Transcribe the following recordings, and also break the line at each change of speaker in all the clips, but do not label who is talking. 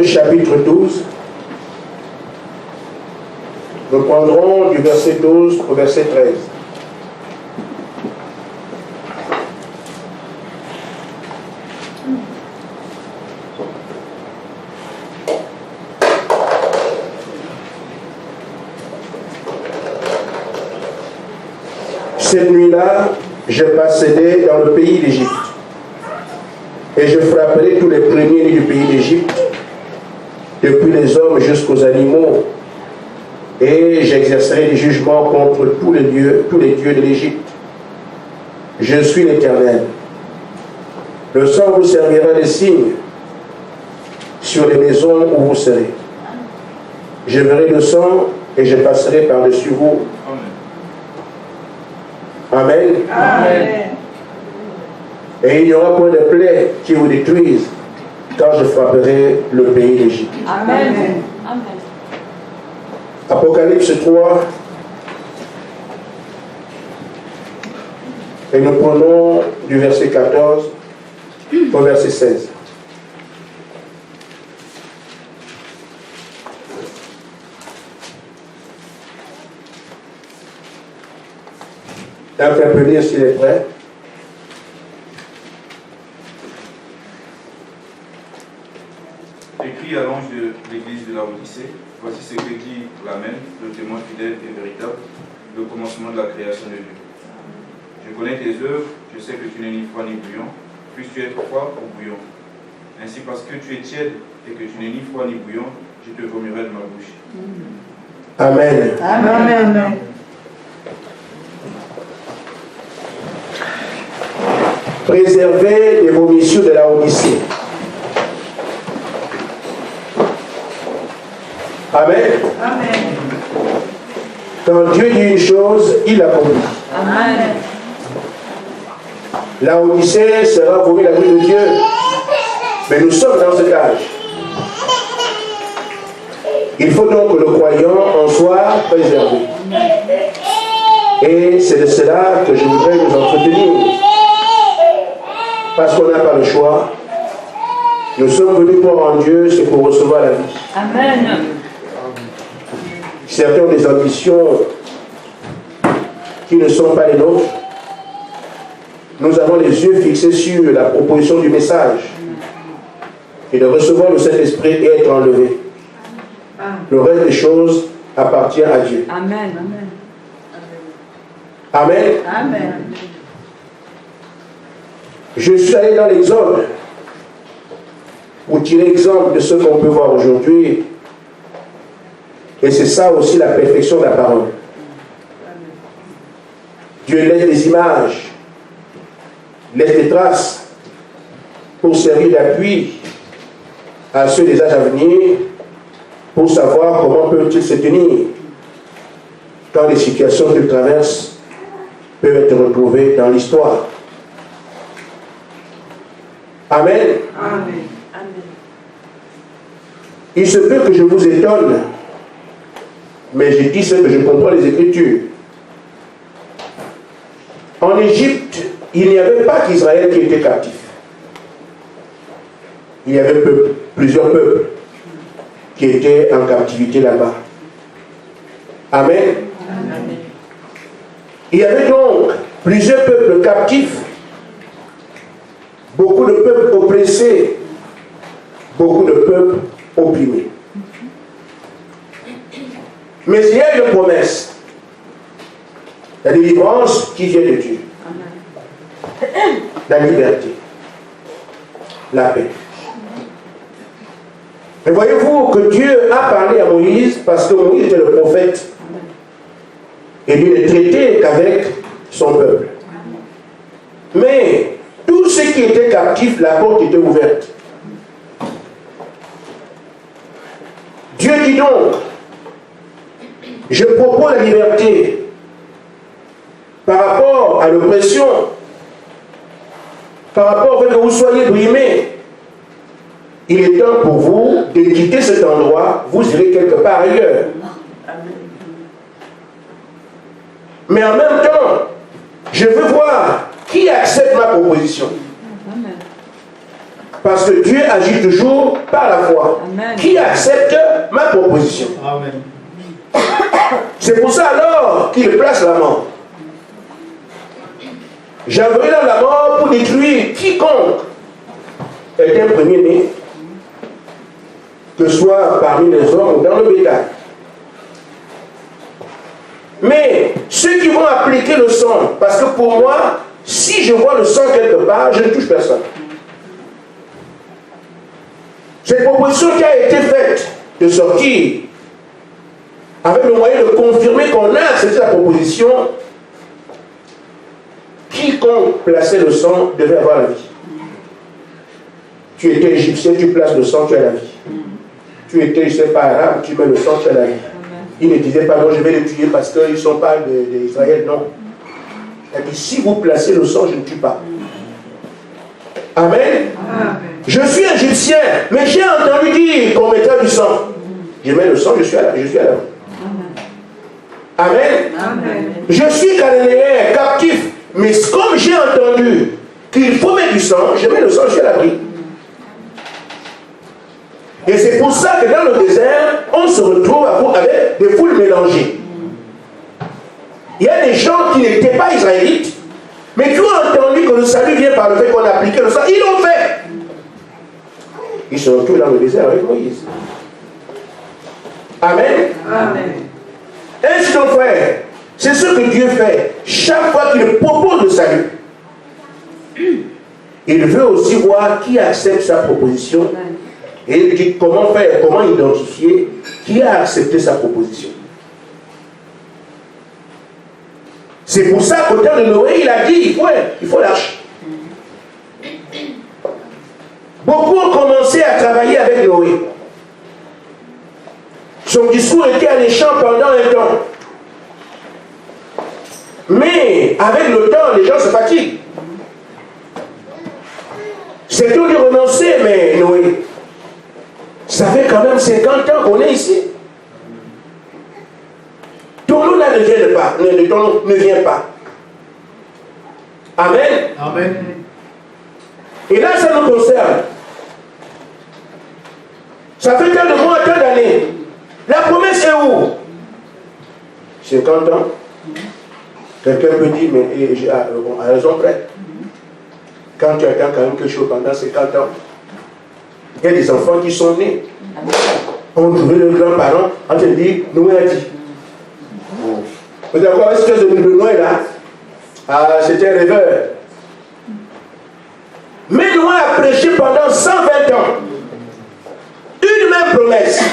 chapitre 12. Nous prendrons du verset 12 au verset 13. Cette nuit-là, je passerai dans le pays d'Égypte, et je frapperai tous les premiers-nés du pays d'Égypte, depuis les hommes jusqu'aux animaux, et j'exercerai des jugements contre tous les dieux de l'Égypte. Je suis l'Éternel. Le sang vous servira de signe sur les maisons où vous serez. Je verrai le sang et je passerai par-dessus vous. Amen.
Amen.
Et il n'y aura point de plaie qui vous détruise quand je frapperai le pays d'Égypte.
Amen. Amen.
Apocalypse 3. Et nous prenons du verset 14 au verset 16. Quelqu'un peut lire s'il est prêt.
Écrit à l'ange de l'église de la Odyssée, voici ce que dit l'Amen, le témoin fidèle et véritable, le commencement de la création de Dieu. Je connais tes œuvres, je sais que tu n'es ni froid ni bouillant, puis tu es froid ou bouillant. Ainsi, parce que tu es tiède et que tu n'es ni froid ni bouillant, je te vomirai de ma bouche.
Amen.
Amen. Amen.
Préservez les vomissures de la Odyssée. Amen.
Amen.
Quand Dieu dit une chose, il accomplit.
Amen.
La Odyssée sera vomie la nuit de Dieu. Mais nous sommes dans cet âge. Il faut donc que le croyant en soit préservé. Et c'est de cela que je voudrais nous entretenir. Parce qu'on n'a pas le choix. Nous sommes venus croire en Dieu, c'est pour recevoir la vie.
Amen.
Certains ont des ambitions qui ne sont pas les nôtres. Nous avons les yeux fixés sur la proposition du message et de recevoir le Saint-Esprit et être enlevé. Le reste des choses appartient à Dieu.
Amen.
Amen.
Amen.
Je suis allé dans l'Exode pour tirer exemple de ce qu'on peut voir aujourd'hui. Et c'est ça aussi la perfection de la parole. Dieu laisse des images, laisse des traces pour servir d'appui à ceux des âges à venir pour savoir comment peuvent-ils se tenir quand les situations qu'ils traversent peuvent être retrouvées dans l'histoire. Amen.
Amen.
Il se peut que je vous étonne, mais je dis ce que je comprends les Écritures. En Égypte, il n'y avait pas qu'Israël qui était captif. Il y avait plusieurs peuples qui étaient en captivité là-bas. Amen.
Amen.
Il y avait donc plusieurs peuples captifs, beaucoup de peuples oppressés, beaucoup de peuples opprimés. Mais il y a une promesse, la délivrance qui vient de Dieu, la liberté, la paix. Mais voyez-vous que Dieu a parlé à Moïse parce que Moïse était le prophète et lui ne traitait qu'avec son peuple. Mais tous ceux qui étaient captifs, la porte était ouverte. Dieu dit donc, je propose la liberté par rapport à l'oppression, par rapport au fait que vous soyez brimés. Il est temps pour vous de quitter cet endroit, vous irez quelque part ailleurs. Mais en même temps, je veux voir qui accepte ma proposition. Parce que Dieu agit toujours par la foi.
Amen.
Qui accepte ma proposition?
Amen.
C'est pour ça alors qu'il place la mort. J'enverrai dans la mort pour détruire quiconque est un premier-né, que ce soit parmi les hommes ou dans le bétail. Mais ceux qui vont appliquer le sang, parce que pour moi, si je vois le sang quelque part, je ne touche personne. Cette proposition qui a été faite de sortir, avec le moyen de confirmer qu'on a accepté la proposition, quiconque plaçait le sang devait avoir la vie. Tu étais égyptien, tu places le sang, tu as la vie. Tu étais, je ne sais pas, arabe, tu mets le sang, tu as la vie. Il ne disait pas non, je vais les tuer parce qu'ils ne sont pas d'Israël, non. Il a dit si vous placez le sang, je ne tue pas. Amen.
Amen.
Je suis égyptien, mais j'ai entendu dire qu'on mettait du sang. Je mets le sang, je suis à la vie. Amen.
Amen.
Je suis cananéen, captif, mais comme j'ai entendu qu'il faut mettre du sang, je mets le sang, je suis à l'abri. Et c'est pour ça que dans le désert, on se retrouve avec des foules mélangées. Il y a des gens qui n'étaient pas israélites, mais qui ont entendu que le salut vient par le fait qu'on a appliqué le sang. Ils l'ont fait. Ils se retrouvent dans le désert avec Moïse. Amen.
Amen.
Ainsi donc, frère, c'est ce que Dieu fait. Chaque fois qu'il propose le salut, il veut aussi voir qui accepte sa proposition. Et il dit comment faire, comment identifier qui a accepté sa proposition. C'est pour ça qu'au temps de Noé, il a dit il faut l'arche. Beaucoup ont commencé à travailler avec Noé. Son discours était alléchant pendant un temps. Mais avec le temps, les gens se fatiguent. C'est tout de renoncer, mais Noé, ça fait quand même 50 ans qu'on est ici. Ton nom là ne vient pas. Ton nom ne vient pas. Amen.
Amen.
Et là, ça nous concerne. Ça fait tant de mois, tant d'années. La promesse est où? 50 ans. Quelqu'un peut dire, mais j'ai raison près. Quand tu attends quand même quelque chose pendant 50 ans, il y a des enfants qui sont nés. On trouvait leurs grands-parents, on te dit, Noé a dit. Vous avez quoi, est-ce que le Noé là? Ah, c'était un rêveur. Mais Noé a prêché pendant 120 ans. Une même promesse.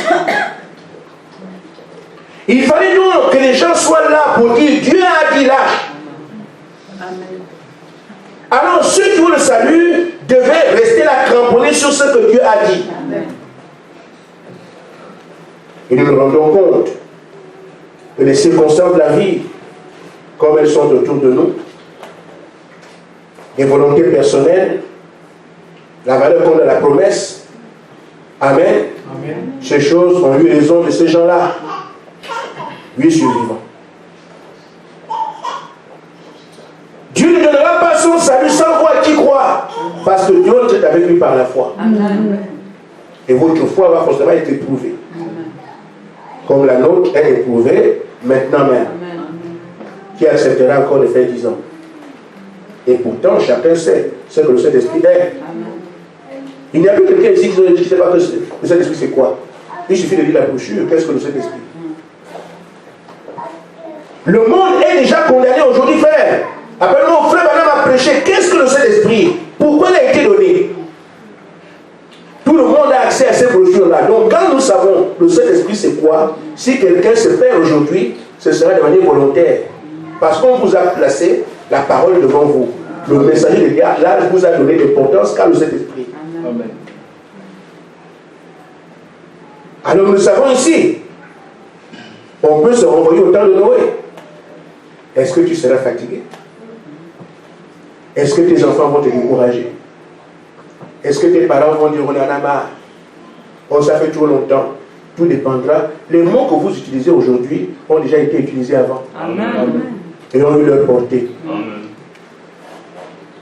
Il fallait donc que les gens soient là pour dire Dieu a dit là. Alors ceux qui ont le salut devaient rester là cramponnés sur ce que Dieu a dit. Et nous nous rendons compte que les circonstances de la vie, comme elles sont autour de nous, les volontés personnelles, la valeur qu'on a la promesse, Amen.
Amen.
Ces choses ont eu raison de ces gens-là. 8 survivants. Dieu ne donnera pas son salut sans voir qui croit. Parce que Dieu est avec lui par la foi.
Amen.
Et votre foi va forcément être éprouvée. Comme la nôtre est éprouvée maintenant même.
Amen.
Qui acceptera encore de faire 10 ans. Et pourtant, chacun sait ce que le Saint-Esprit est.
Amen.
Il n'y a plus quelqu'un ici qui ne sait pas que le Saint-Esprit c'est quoi. Il suffit de lire la brochure. Qu'est-ce que le Saint-Esprit? Le monde est déjà condamné aujourd'hui, frère. Appelle-moi, frère, madame a prêché. Qu'est-ce que le Saint-Esprit? Pourquoi il a été donné? Tout le monde a accès à ces brochures-là. Donc, quand nous savons le Saint-Esprit c'est quoi, si quelqu'un se perd aujourd'hui, ce sera de manière volontaire. Parce qu'on vous a placé la parole devant vous. Le messager de Dieu, là, vous a donné l'importance qu'a le Saint-Esprit.
Amen.
Alors, nous savons ici, on peut se renvoyer au temps de Noé. Est-ce que tu seras fatigué? Est-ce que tes enfants vont te décourager? Est-ce que tes parents vont dire on en a marre? Oh, ça fait trop longtemps. Tout dépendra. Les mots que vous utilisez aujourd'hui ont déjà été utilisés avant.
Amen.
Et ont eu leur portée.
Amen.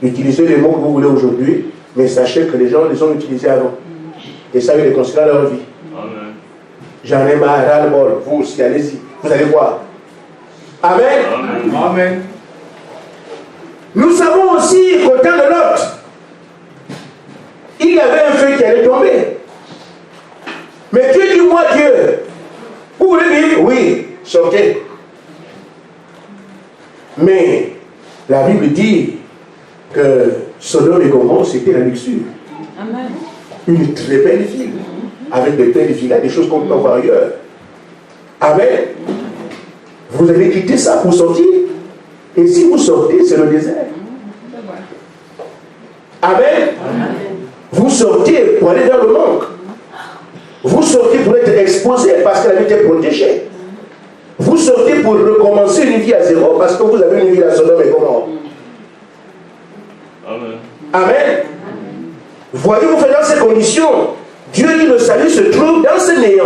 Utilisez les mots que vous voulez aujourd'hui. Mais sachez que les gens les ont utilisés avant. Et ça a eu des conséquences dans leur vie.
Amen.
J'en ai marre, ras-le-bol. Vous aussi, allez-y. Vous allez voir. Amen.
Amen.
Amen.
Nous savons aussi qu'au temps de Lot, il y avait un feu qui allait tomber. Mais Dieu dit, moi Dieu, vous voulez vivre? Oui, sortez. Mais la Bible dit que Sodome et Gomorrhe, c'était la luxure.
Amen.
Une très belle ville, avec de belles villas, des choses qu'on peut voir ailleurs. Amen. Vous allez quitter ça pour sortir. Et si vous sortez, c'est le désert. Amen.
Amen.
Vous sortez pour aller dans le manque. Vous sortez pour être exposé parce que la vie était protégée. Vous sortez pour recommencer une vie à zéro parce que vous avez une vie à Sodome et Gomorrhe.
Amen.
Amen. Voyez-vous, dans ces conditions, Dieu dit le salut se trouve dans ce néant,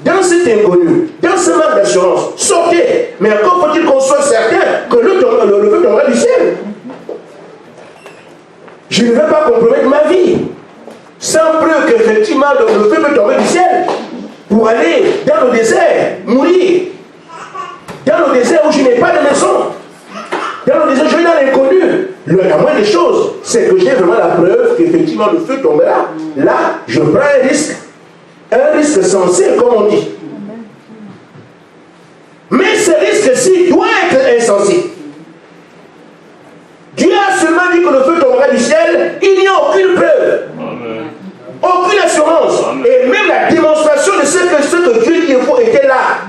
dans cet inconnu, dans ce manque d'assurance. Sortez. Mais encore faut-il qu'on soit certain que le feu tombera du ciel. Je ne vais pas compromettre ma vie. Sans preuve qu'effectivement le feu peut tomber du ciel pour aller dans le désert, mourir. Dans le désert où je n'ai pas de maison. Dans le désert, je vais dans l'inconnu. La moindre des choses, c'est que j'ai vraiment la preuve qu'effectivement le feu tombera. Là, je prends un risque. Un risque sensé, comme on dit. Mais ce risque-ci doit être insensé. Dieu a seulement dit que le feu tombera du ciel. Il n'y a aucune preuve.
Amen.
Aucune assurance. Et même la démonstration de ce que Dieu dit était là.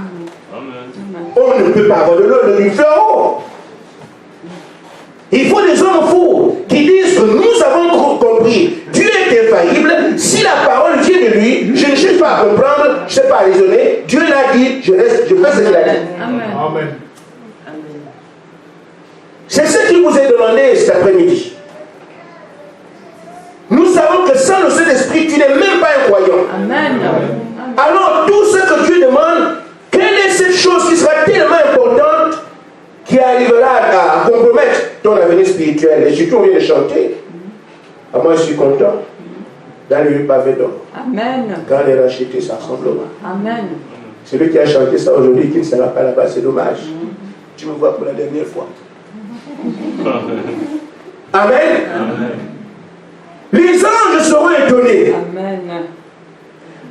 Amen.
On ne peut pas avoir de l'eau du feu en haut. Il faut des hommes fous qui disent que nous avons compris. Dieu est infaillible. Si la parole vient de lui, je ne cherche pas à comprendre, je ne sais pas à raisonner. Dieu l'a dit, je fais ce qu'il a dit.
Amen.
Amen.
C'est ce qu'il vous est demandé cet après-midi. Nous savons que sans le Saint-Esprit, tu n'es même pas un croyant.
Amen.
Alors tout ce que Dieu demande, quelle est cette chose qui sera tellement importante qui arrivera à compromettre ton avenir spirituel? Et surtout on vient de chanter. Ah, moi je suis content. Dans les pavés d'or.
Amen.
Quand les rachetés, ça ressemble au
Amen.
Celui qui a chanté ça aujourd'hui, qui ne sera pas là-bas, c'est dommage. Tu me vois pour la dernière fois. Amen.
Amen.
Les anges seront étonnés.
Amen.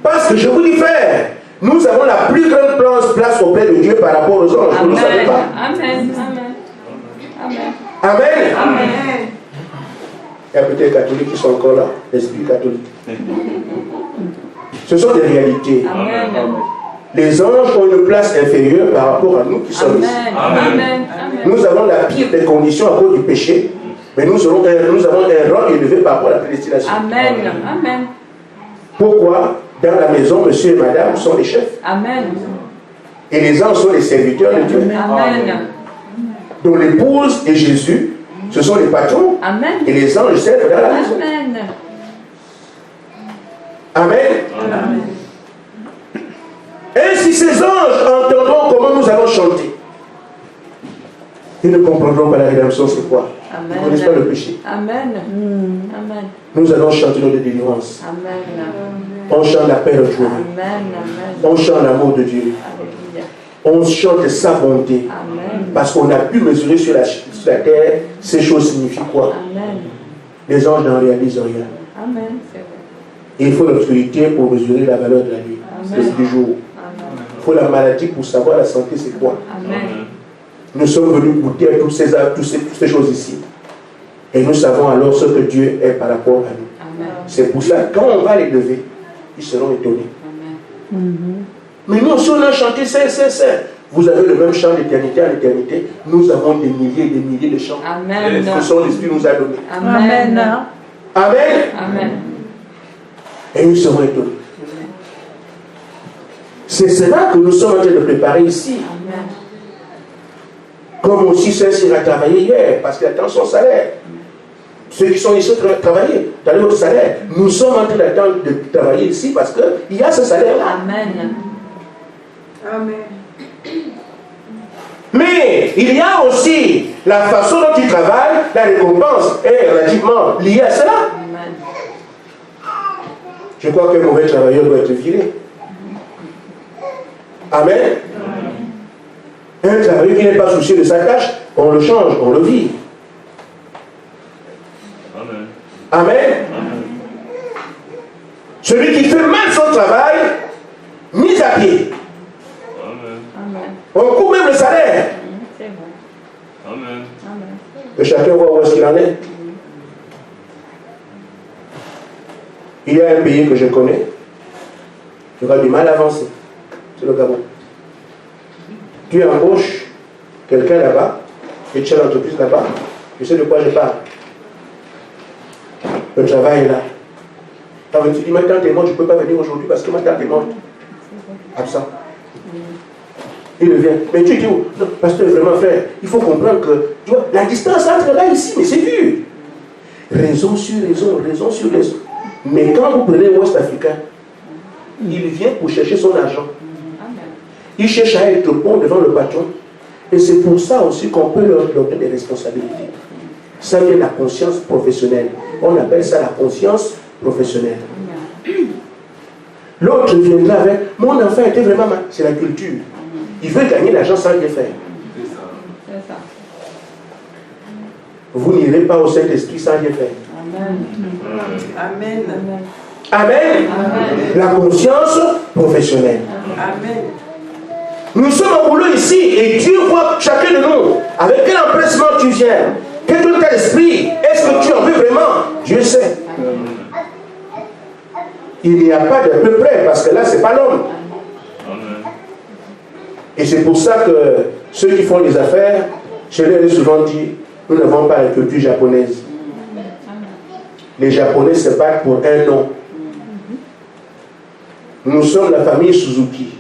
Parce que je vous dis, frère, nous avons la plus grande place auprès de Dieu par rapport aux anges. Vous ne le savez pas.
Amen. Amen. Amen.
Amen.
Amen.
Il y a peut-être des catholiques qui sont encore là, l'esprit catholique. Ce sont des réalités.
Amen.
Les anges ont une place inférieure par rapport à nous qui sommes ici.
Amen.
Nous avons la pire des conditions à cause du péché, mais nous avons un rang élevé par rapport à la prédestination.
Amen. Amen.
Pourquoi? Dans la maison, monsieur et madame sont les chefs.
Amen.
Et les anges sont les serviteurs de Dieu.
Amen.
Donc l'épouse et Jésus, ce sont les patrons.
Amen.
Et les anges servent dans la maison.
Amen.
Amen.
Amen.
Ainsi ces anges entendront comment nous allons chanter. Ils ne comprendront pas la rédemption, c'est quoi? Ils ne connaissent pas le péché.
Amen. Amen.
Nous allons chanter notre délivrance.
Amen.
On chante la paix de Dieu.
Amen.
On chante l'amour de Dieu.
Alléluia.
On chante sa bonté.
Amen.
Parce qu'on a pu mesurer sur la terre, ces choses signifient quoi?
Amen.
Les anges n'en réalisent rien.
Amen. C'est vrai.
Et il faut l'obscurité pour mesurer la valeur de la nuit, du jour.
Amen.
Il faut la maladie pour savoir la santé, c'est quoi?
Amen.
Nous sommes venus goûter à toutes ces choses ici. Et nous savons alors ce que Dieu est par rapport à nous.
Amen.
C'est pour ça quand on va les lever, ils seront étonnés.
Amen.
Mais nous aussi on a chanté Saint, Saint, Saint. Vous avez le même chant d'éternité à l'éternité. Nous avons des milliers et des milliers de chants
Amen.
que son esprit nous a donnés.
Amen.
Amen.
Amen.
Et nous serons étonnés. C'est cela que nous sommes en train de préparer ici.
Amen.
Comme aussi Saint-Cyr a travaillé hier, parce qu'il attend son salaire. Ceux qui sont ici travailler, donnez votre salaire. Nous sommes en train d'attendre de travailler ici parce qu'il y a ce salaire-là.
Amen.
Amen.
Mais il y a aussi la façon dont tu travailles, la récompense est relativement liée à cela.
Amen.
Je crois qu'un mauvais travailleur doit être viré. Amen. Un travailleur qui n'est pas soucieux de sa tâche, on le change, on le vire.
Amen.
Amen. Celui qui fait mal son travail, mis à pied.
Amen.
On coupe même le salaire.
C'est vrai.
Amen.
Amen.
Que chacun voit où est-ce qu'il en est. Il y a un pays que je connais qui aura du mal à avancer. C'est le Gabon. Tu embauches quelqu'un là-bas, et tu as l'entreprise là-bas, tu sais de quoi je parle. Le travail est là. Quand tu dis, ma tante est morte, je ne peux pas venir aujourd'hui parce que ma tante est morte. Absent. Il revient. Mais tu dis, oh, non, pasteur, vraiment frère, il faut comprendre que, tu vois, la distance entre là et ici, mais c'est dur. Raison sur raison, raison sur raison. Mais quand vous prenez un Ouest africain, il vient pour chercher son argent. Il cherche à être bon devant le patron. Et c'est pour ça aussi qu'on peut leur donner des responsabilités. Ça vient de la conscience professionnelle. On appelle ça la conscience professionnelle. L'autre viendra avec, mon enfant était vraiment mal. C'est la culture. Il veut gagner l'argent sans rien faire.
C'est ça.
Vous n'irez pas au Saint-Esprit sans rien faire.
Amen.
Amen.
Amen.
Amen.
Amen.
La conscience professionnelle.
Amen.
Nous sommes au boulot ici et Dieu voit chacun de nous. Avec quel empressement tu viens? Quel est ton état d'esprit? Est-ce que tu en veux vraiment? Dieu sait. Il n'y a pas de peu près parce que là, ce n'est pas l'homme. Et c'est pour ça que ceux qui font les affaires, je leur ai souvent dit, nous n'avons pas la culture japonaise. Les Japonais se battent pour un nom. Nous sommes la famille Suzuki.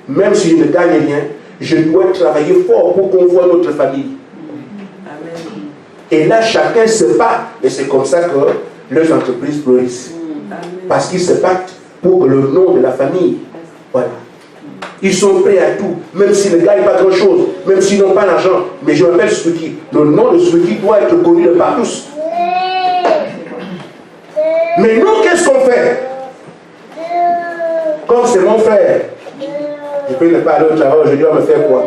Même si je ne gagne rien, je dois travailler fort pour qu'on voit notre famille.
Amen.
Et là, chacun se bat. Et c'est comme ça que leurs entreprises fleurissent. Parce qu'ils se battent pour le nom de la famille. Voilà. Ils sont prêts à tout, même s'ils ne gagnent pas grand-chose, même s'ils n'ont pas d'argent. Mais je m'appelle Suzuki. Le nom de Suzuki doit être connu de par tous. Mais nous, qu'est-ce qu'on fait? Comme c'est mon frère, je peux ne pas aller au travail, je dois me faire quoi?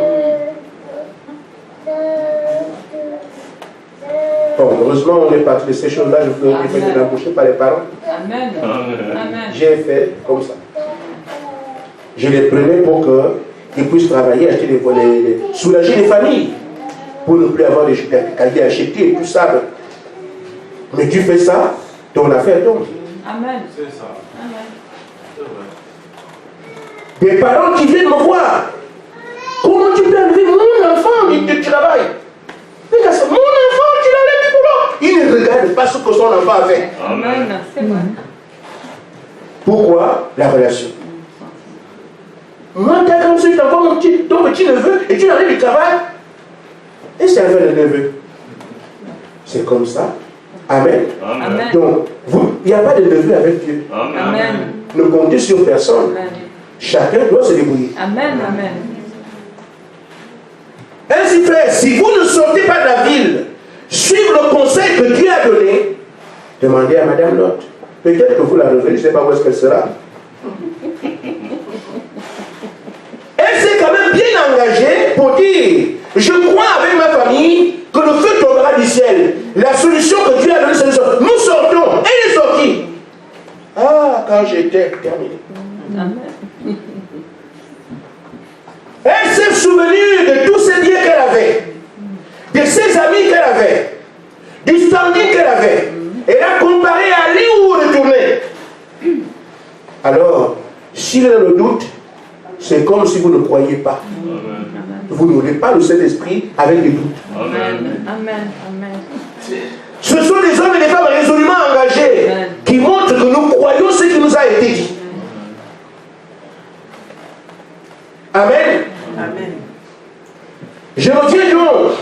Bon, heureusement, on est parti de ces choses-là, je peux être embauché par les parents.
Amen. Amen.
J'ai fait comme ça. Je les prenais pour qu'ils puissent travailler, acheter soulager les familles, pour ne plus avoir des cahiers achetés et tout ça. Mais tu fais ça, ton affaire tombe.
Amen.
C'est ça.
Amen.
C'est vrai.
Des parents qui viennent me voir. Comment tu peux enlever mon enfant du travail? Regarde, mon enfant, tu l'enlèves du boulot. Il ne regarde pas ce que son enfant a fait.
Amen. C'est vrai.
Pourquoi? La relation. Moi, t'as comme ça, tu envoies ton petit neveu et tu l'enlèves du travail. Et c'est avec le neveu. C'est comme ça. Amen.
Amen.
Donc, il n'y a pas de neveu avec Dieu.
Amen.
Ne comptez sur personne.
Amen.
Chacun doit se débrouiller.
Amen. Amen.
Ainsi, frère, si vous ne sortez pas de la ville, suivre le conseil que Dieu a donné, demandez à Madame Lot. Peut-être que vous la reverrez, je ne sais pas où est-ce qu'elle sera. Elle s'est quand même bien engagée pour dire, je crois avec ma famille que le feu tombera du ciel. La solution que Dieu a donnée, c'est de sortir. Nous sortons. Et elle est sortie. Ah, quand j'étais terminé.
Amen.
Elle s'est souvenue de tous ces biens qu'elle avait, de ses amis qu'elle avait, du standing qu'elle avait. Elle a comparé à aller ou retourner. Alors, s'il y a le doute, c'est comme si vous ne croyez pas. Vous n'aurez pas le Saint-Esprit avec des doutes.
Amen. Amen. Amen.
Ce sont des hommes et des femmes résolument engagés qui montrent que nous croyons ce qui nous a été dit. Amen.
Amen.
Je reviens donc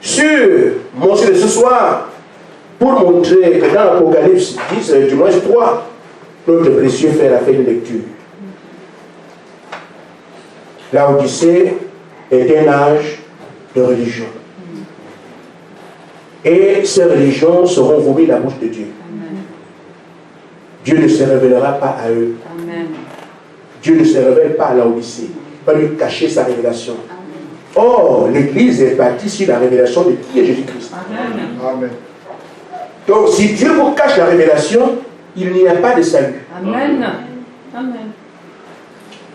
sur mon sujet de ce soir pour montrer que dans l'Apocalypse 10, du moins 3, notre précieux frère a fait une lecture. La Odyssée est un âge de religion. Et ces religions seront vomies de la bouche de Dieu. Dieu ne se révélera pas à eux.
Amen.
Dieu ne se révèle pas à Laodicée. Il va lui cacher sa révélation. Or, l'Église est bâtie sur la révélation de qui est Jésus-Christ.
Amen.
Amen.
Donc, si Dieu vous cache la révélation, il n'y a pas de salut.
Amen. Amen.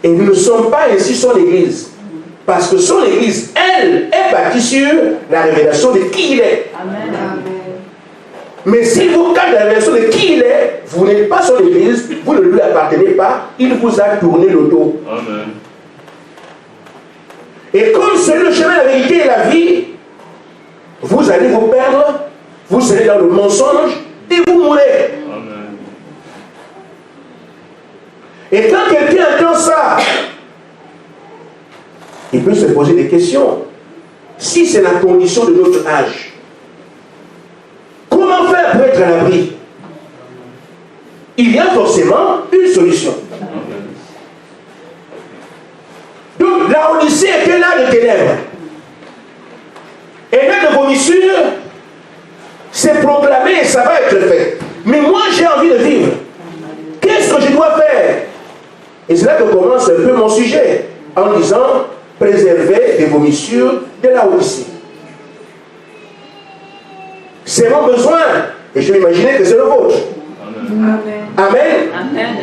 Et nous ne sommes pas ainsi son Église. Parce que son Église, elle, est bâtie sur la révélation de qui il est.
Amen.
Mais si vous cache la révélation de qui il est, vous n'êtes pas son Église, vous ne lui appartenez pas, il vous a tourné le dos.
Amen.
Et comme c'est le chemin, la vérité et la vie, vous allez vous perdre, vous serez dans le mensonge et vous mourrez.
Amen.
Et quand quelqu'un entend ça, il peut se poser des questions. Si c'est la condition de notre âge, comment faire pour être à l'abri? Il y a forcément une solution. Donc la Odyssée était là de ténèbres. Et là de vomissure, c'est proclamé et ça va être fait. Mais moi j'ai envie de vivre. Qu'est-ce que je dois faire? Et c'est là que commence un peu mon sujet, en disant préserver des vomissures de la Odyssée. C'est mon besoin, et je vais imaginer que c'est le vôtre.
Amen.
Amen.
Amen.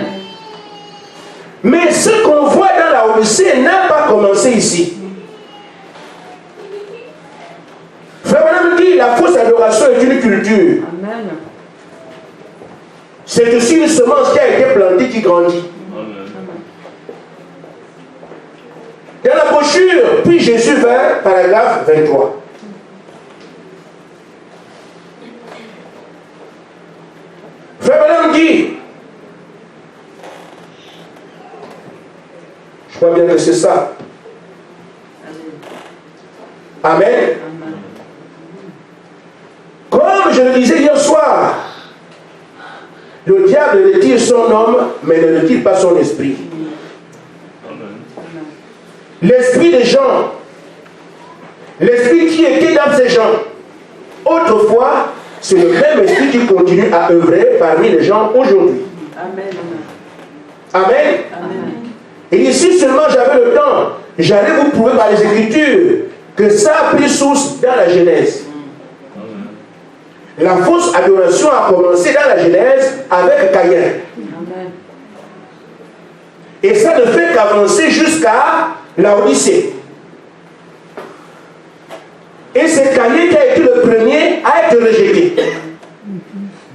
Mais ce qu'on voit dans la Odyssée n'a pas commencé ici. Frère Branham dit la fausse adoration est une culture.
Amen.
C'est aussi une semence qui a été plantée qui grandit. Dans la brochure, puis Jésus vint, paragraphe 23. Frère Branham dit, je crois bien que c'est ça. Amen. Comme je le disais hier soir, le diable retire son homme, mais ne retire pas son esprit. L'esprit des gens, l'esprit qui était dans ces gens, autrefois, c'est le même esprit qui continue à œuvrer parmi les gens aujourd'hui.
Amen.
Amen.
Amen.
Et ici seulement j'avais le temps, j'allais vous prouver par les Écritures que ça a pris source dans la Genèse. La fausse adoration a commencé dans la Genèse avec Caïn.
Amen.
Et ça ne fait qu'avancer jusqu'à la Odyssée. Et c'est Caïn qui a été le premier à être rejeté.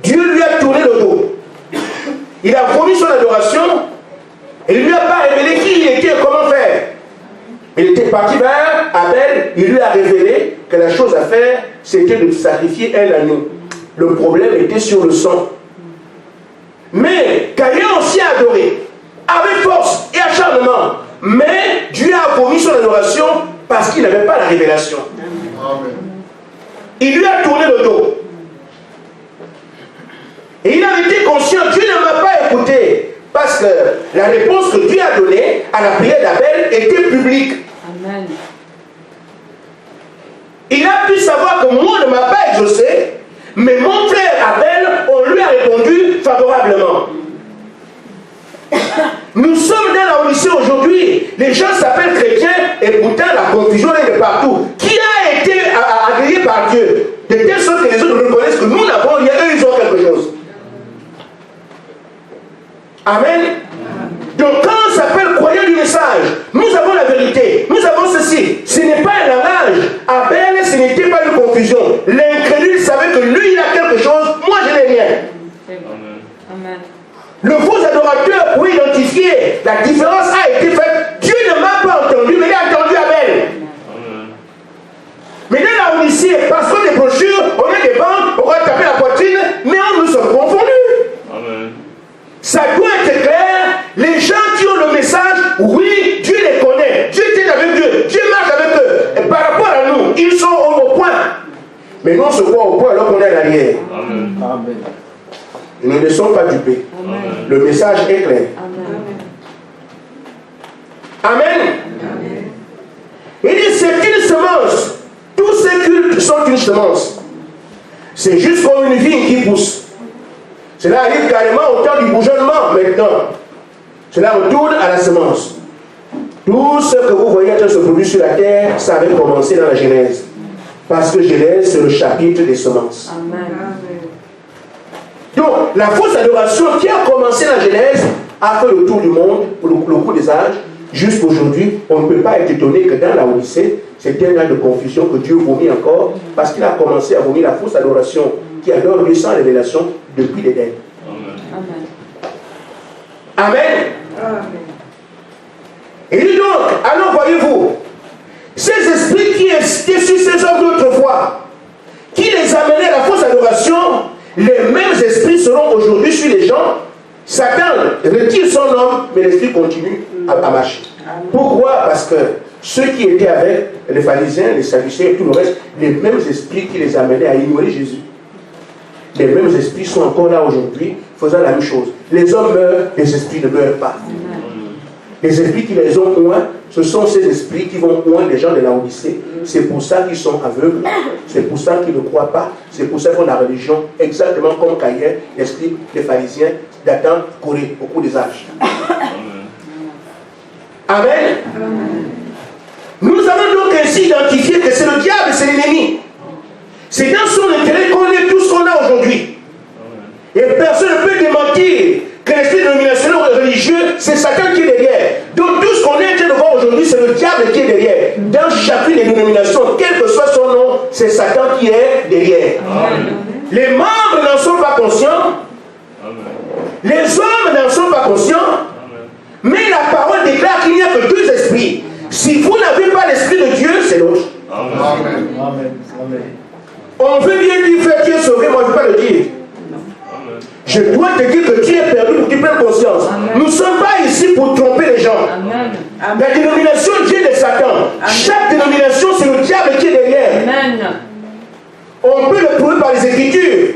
Dieu lui a tourné le dos. Il a vomi son adoration et il ne lui a pas révélé qui il était et comment faire. Il était parti vers Abel, il lui a révélé que la chose à faire, c'était de sacrifier un agneau. Le problème était sur le sang. Mais Caïn aussi a adoré, avec force et acharnement. Mais Dieu a vomi son adoration parce qu'il n'avait pas la révélation.
Amen.
Il lui a tourné le dos. Et il a été conscient, Dieu ne m'a pas écouté. Parce que la réponse que Dieu a donnée à la prière d'Abel était publique.
Amen.
Il a pu savoir que moi ne m'a pas exaucé, mais mon frère Abel, on lui a répondu favorablement. Nous sommes dans la Odyssée aujourd'hui. Les gens s'appellent chrétiens et pourtant la confusion est de partout. Qui a été agréé par Dieu de telle sorte que les autres reconnaissent que nous n'avons rien, eux ils ont quelque chose. Amen. Donc quand on s'appelle croyant du message, nous avons la vérité, nous avons ceci. Ce n'est pas un langage. Abel, ce n'était pas une confusion. L'incrédule savait que lui il a quelque chose, moi je n'ai rien.
Amen.
Le faux adorateur, pour identifier la différence, a été faite. Dieu ne m'a pas entendu, mais il a entendu Abel. Mais dans la Odyssée, parce qu'on est brochures, on a des banques, on va taper la poitrine, mais on nous sommes confondus. Ça doit être clair. Les gens qui ont le message, oui, Dieu les connaît. Dieu est avec Dieu. Dieu marche avec eux. Et par rapport à nous, ils sont au point. Mais nous, on se voit au point alors qu'on est à l'arrière.
Amen.
Nous ne sommes pas dupés.
Amen.
Le message est clair.
Amen.
Amen. Il dit c'est une semence. Tous ces cultes sont une semence. C'est juste comme une vigne qui pousse. Cela arrive carrément au temps du bourgeonnement maintenant. Cela retourne à la semence. Tout ce que vous voyez se produire sur la terre, ça avait commencé dans la Genèse. Parce que Genèse, c'est le chapitre des semences.
Amen.
Donc, la fausse adoration qui a commencé dans la Genèse a fait le tour du monde, le cours des âges. Jusqu'aujourd'hui, on ne peut pas être étonné que dans la Odyssée, c'était un âge de confusion que Dieu vomit encore, parce qu'il a commencé à vomir la fausse adoration qui adore Dieu sans révélation depuis l'Éden.
Amen.
Amen.
Amen.
Et il dit donc, alors voyez-vous, ces esprits qui étaient sur ces hommes d'autrefois, qui les amenaient à la fausse adoration, les mêmes esprits seront aujourd'hui sur les gens. Satan retire son homme, mais l'esprit continue à marcher. Pourquoi? Parce que ceux qui étaient avec les pharisiens, les sadducéens et tout le reste, les mêmes esprits qui les amenaient à ignorer Jésus, les mêmes esprits sont encore là aujourd'hui, faisant la même chose. Les hommes meurent, les esprits ne meurent pas. Les esprits qui les ont oints, ce sont ces esprits qui vont oindre les gens de la Odyssée. C'est pour ça qu'ils sont aveugles, c'est pour ça qu'ils ne croient pas, c'est pour ça qu'ils font la religion, exactement comme Caïn, les scribes, les pharisiens, d'Adam, Corée, au cours des âges. Amen. Nous avons donc ainsi identifié que c'est le diable, c'est l'ennemi. C'est dans son intérêt qu'on est tout ce qu'on a aujourd'hui. Et personne ne peut démentir que l'esprit dénominationnel religieux, c'est Satan qui est derrière. Donc tout ce qu'on est en train de voir aujourd'hui, c'est le diable qui est derrière. Dans chacune des dénominations, quel que soit son nom, c'est Satan qui est derrière. Amen. Les membres n'en sont pas conscients. Amen. Les hommes n'en sont pas conscients. Amen. Mais la parole déclare qu'il n'y a que deux esprits. Si vous n'avez pas l'esprit de Dieu, c'est l'autre. Amen. Amen. On veut bien dire, frère, tu es sauvé, moi je ne veux pas le dire. Je dois te dire que tu es perdu pour que tu prennes conscience. Amen. Nous ne sommes pas ici pour tromper les gens. Amen. La dénomination vient de Satan. Amen. Chaque dénomination, c'est le diable qui est derrière. Amen. On peut le prouver par les Écritures.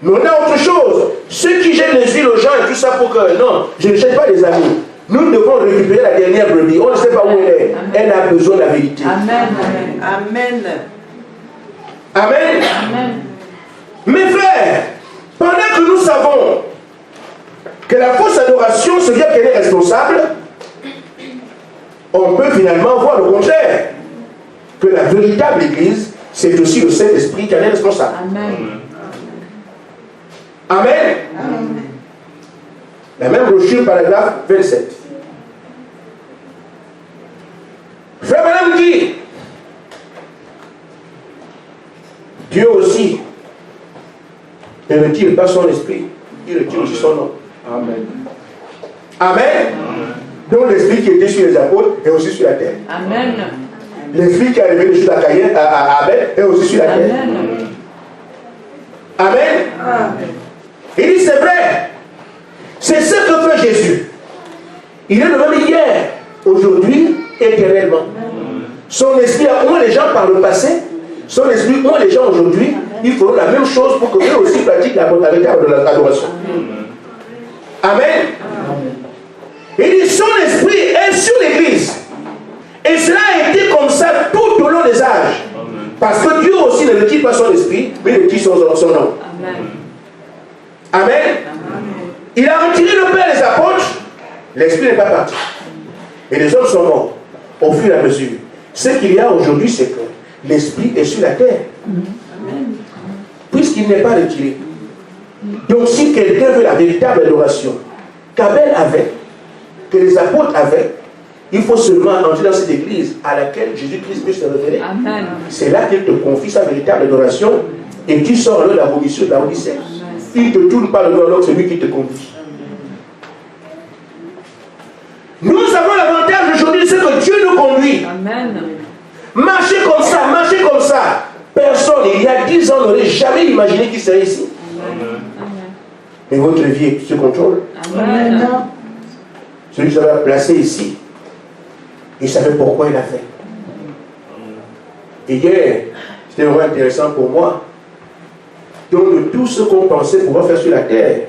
Mais on a autre chose. Ceux qui jettent les huiles aux gens et tout ça pour que... Non, je ne jette pas les amis. Nous devons récupérer la dernière brebis. On ne sait pas où elle est. Amen. Elle a besoin de la vérité. Amen.
Amen.
Amen. Amen. Mes frères, pendant que nous savons que la fausse adoration, c'est dire qu'elle est responsable, on peut finalement voir le contraire. Que la véritable Église, c'est aussi le Saint-Esprit qui en est responsable. Amen. Amen. Amen. La même brochure, paragraphe 27. Frère Madame dit, Dieu aussi ne retire pas son esprit, il retire aussi son nom. Amen. Amen. Amen. Donc l'esprit qui était sur les apôtres est aussi sur la terre. Amen. L'esprit qui est arrivé sur la Caïn, à Abel est aussi sur la terre. Amen. Amen. Amen. Il dit c'est vrai. C'est ce que fait Jésus. Il est le même hier, aujourd'hui, éternellement. Son esprit a oint les gens par le passé. Son esprit oint les gens aujourd'hui. Il faut la même chose pour que eux aussi pratiquent la véritable de l'adoration. Amen. Il dit son esprit est sur l'église. Et cela a été comme ça tout au long des âges. Parce que Dieu aussi ne retire pas son esprit, mais il retire son nom. Amen. Amen. Il a retiré le Père des apôtres, l'esprit n'est pas parti. Et les hommes sont morts au fur et à mesure. Ce qu'il y a aujourd'hui, c'est que l'esprit est sur la terre. Puisqu'il n'est pas retiré. Donc si quelqu'un veut la véritable adoration qu'Abel avait, que les apôtres avaient, il faut seulement entrer dans cette église à laquelle Jésus-Christ peut se révéler. C'est là qu'il te confie sa véritable adoration et tu sors alors de la vomissure de la Odyssée. Il ne te tourne pas le dos alors que c'est lui qui te conduit. Nous avons l'avantage aujourd'hui, c'est que Dieu nous conduit. Amen. Marchez comme ça, marchez comme ça. Personne, il y a 10 ans, n'aurait jamais imaginé qu'il serait ici. Amen. Mais votre vie est sous contrôle. Amen. Celui qui s'avait placé ici, il savait pourquoi il a fait. Et hier, c'était vraiment intéressant pour moi. Donc, de tout ce qu'on pensait pouvoir faire sur la terre,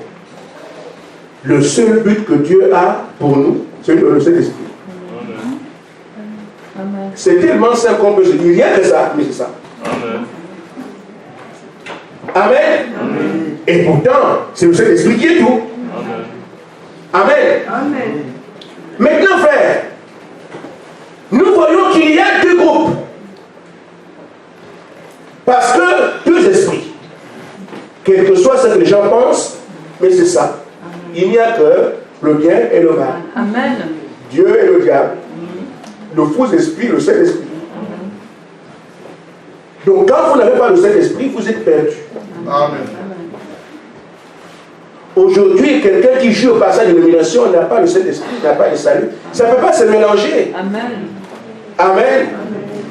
le seul but que Dieu a pour nous, c'est le Saint-Esprit. C'est tellement simple qu'on peut se dire rien que ça, mais c'est ça. Amen. Amen. Amen. Et pourtant, c'est le Saint-Esprit qui est tout. Amen.
Amen.
Maintenant, frère, nous voyons qu'il y a deux groupes. Parce que deux esprits. Quel que soit ce que les gens pensent, mais c'est ça. Il n'y a que le bien et le mal.
Amen.
Dieu et le diable. Le faux esprit, le Saint-Esprit. Donc quand vous n'avez pas le Saint-Esprit, vous êtes perdu.
Amen.
Aujourd'hui, quelqu'un qui joue au passage de l'illumination n'a pas le Saint-Esprit, n'a pas le salut. Ça ne peut pas se mélanger.
Amen.
Amen.